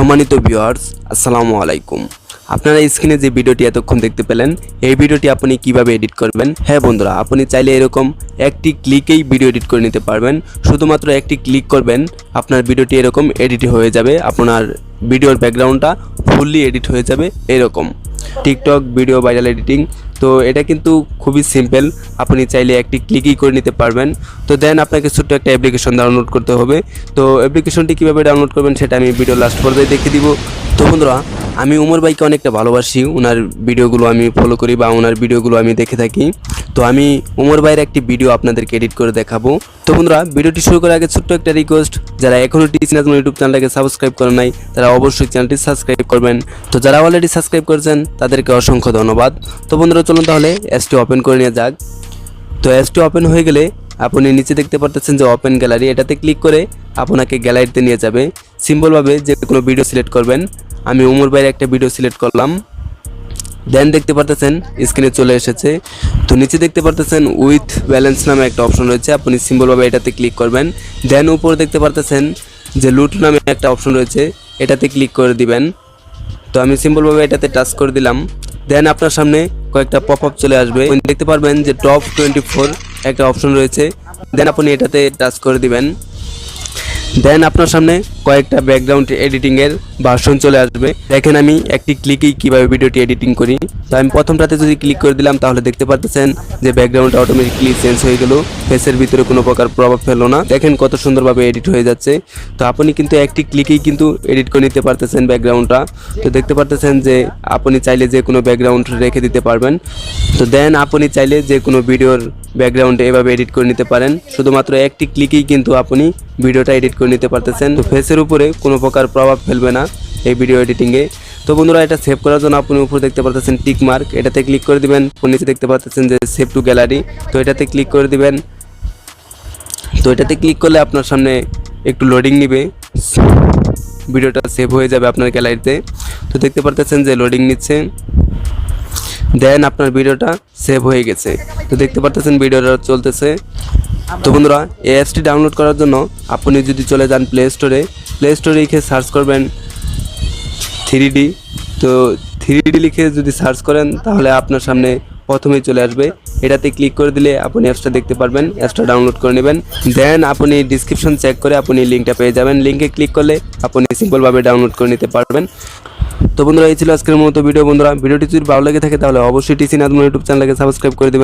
সম্মানিত ভিউয়ার্স, আসসালামু আলাইকুম। আপনারা স্ক্রিনে যে ভিডিওটি এতক্ষণ দেখতে পেলেন, এই ভিডিওটি আপনি কিভাবে এডিট করবেন। হ্যাঁ বন্ধুরা, আপনি চাইলে এরকম একটি ক্লিকেই ভিডিও এডিট করে নিতে পারবেন। শুধুমাত্র একটি ক্লিক করবেন, আপনার ভিডিওটি এরকম এডিট হয়ে যাবে। আপনার ভিডিওর ব্যাকগ্রাউন্ডটা ফুললি এডিট হয়ে যাবে এরকম। টিকটক ভিডিও ভাইরাল এডিটিং, তো এটা কিন্তু খুবই সিম্পল, আপনি চাইলে একটি ক্লিকই করে নিতে পারবেন। তো দেন আপনাকে ছোট্ট একটা অ্যাপ্লিকেশন ডাউনলোড করতে হবে। তো অ্যাপ্লিকেশনটি কীভাবে ডাউনলোড করবেন সেটা আমি ভিডিও লাস্ট পর্যায়ে দেখিয়ে দিব। তো বন্ধুরা, আমি ওমর ভাইকে অনেকটা ভালোবাসি, ওনার ভিডিওগুলো আমি ফলো করি বা ওনার ভিডিওগুলো আমি দেখে থাকি। তো আমি ওমর ভাইয়ের একটি ভিডিও আপনাদেরকে এডিট করে দেখাবো। তো বন্ধুরা, ভিডিওটি শুরু করার আগে ছোট্ট একটা রিকোয়েস্ট, যারা এখনও টিচিং আজমল ইউটিউব চ্যানেলটাকে সাবস্ক্রাইব করেন নাই, তারা অবশ্যই চ্যানেলটি সাবস্ক্রাইব করবেন। তো যারা অলরেডি সাবস্ক্রাইব করেছেন তাদেরকে অসংখ্য ধন্যবাদ। তো বন্ধুরা, চলুন তাহলে এসটি ওপেন করে নিয়ে যাক। তো এসটি ওপেন হয়ে গেলে আপনি নিচে দেখতে পারতেছেন যে ওপেন গ্যালারি, এটাতে ক্লিক করে আপনাকে গ্যালারিতে নিয়ে যাবে। সিম্পলভাবে যে কোনো ভিডিও সিলেক্ট করবেন। আমি ওমর ভাইয়ের একটা ভিডিও সিলেক্ট করলাম। দেন দেখতে পারতেছেন স্ক্রিনে চলে এসেছে। তো নিচে দেখতে পারতেছেন উইথ ব্যালেন্স নামে একটা অপশন রয়েছে, আপনি সিম্পলভাবে এটাতে ক্লিক করবেন। দেন উপরে দেখতে পারতেছেন যে লুট নামে একটা অপশন রয়েছে, এটাতে ক্লিক করে দিবেন। তো আমি সিম্পলভাবে এটাতে টাচ করে দিলাম। দেন আপনার সামনে কয়েকটা পপ আপ চলে আসবে, দেখতে পারবেন যে টপ 24 একটা অপশন রয়েছে। দেন আপনি এটাতে টাচ করে দিবেন। দেন আপনার সামনে কয়েকটা ব্যাকগ্রাউন্ড এডিটিংয়ের ভার্সন চলে আসবে। দেখেন আমি একটি ক্লিকেই কীভাবে ভিডিওটি এডিটিং করি। তো আমি প্রথমটাতে যদি ক্লিক করে দিলাম, তাহলে দেখতে পারতেছেন যে ব্যাকগ্রাউন্ডটা অটোমেটিকলি চেঞ্জ হয়ে গেল, ফেসের ভিতরে কোনো প্রকার প্রভাব ফেললো না। দেখেন কত সুন্দরভাবে এডিট হয়ে যাচ্ছে। তো আপনি কিন্তু একটি ক্লিকেই কিন্তু এডিট করে নিতে পারতেছেন ব্যাকগ্রাউন্ডটা। তো দেখতে পারতেছেন যে আপনি চাইলে যে কোনো ব্যাকগ্রাউন্ড রেখে দিতে পারবেন। তো দেন আপনি চাইলে যে কোনো ভিডিওর ব্যাকগ্রাউন্ডে এভাবে এডিট করে নিতে পারেন। শুধুমাত্র একটি ক্লিকেই কিন্তু আপনি ভিডিওটা এডিট করে নিতে পারতেছেন। তো ফেসের উপরে কোনো প্রকার প্রভাব ফেলবে না এই ভিডিও এডিটিংয়ে। তো বন্ধুরা, এটা সেভ করার জন্য আপনি উপরে দেখতে পারতেছেন টিক মার্ক, এটাতে ক্লিক করে দিবেন। নিচে দেখতে পারতেছেন যে সেভ টু গ্যালারি, তো এটাতে ক্লিক করে দিবেন। তো এটাতে ক্লিক করলে আপনার সামনে একটু লোডিং নিবে, ভিডিওটা সেভ হয়ে যাবে আপনার গ্যালারিতে। তো দেখতে পারতেছেন যে লোডিং নিচ্ছে। দেন আপনার ভিডিওটা সেভ হয়ে গেছে। তো দেখতে পারতেছেন ভিডিওটা চলতেছে। তো বন্ধুরা, এই অ্যাপসটি ডাউনলোড করার জন্য আপনি যদি চলে যান প্লে স্টোরে লিখে সার্চ করবেন 3D। তো 3D লিখে যদি সার্চ করেন, তাহলে আপনার সামনে প্রথমেই চলে আসবে। এটাতে ক্লিক করে দিলে আপনি অ্যাপসটা দেখতে পারবেন, অ্যাপসটা ডাউনলোড করে নেবেন। দেন আপনি ডিসক্রিপশন চেক করে আপনি লিঙ্কটা পেয়ে যাবেন। লিঙ্কে ক্লিক করলে আপনি সিম্পলভাবে ডাউনলোড করে নিতে পারবেন। তো বন্ধুরা, এই ছিল আজকের মতো ভিডিও। বন্ধুরা, ভিডিওটি যদি ভালো লেগে থাকে তাহলে অবশ্যই টিচিং আজমল ইউটিউব চ্যানেলকে সাবস্ক্রাইব করে দেবেন।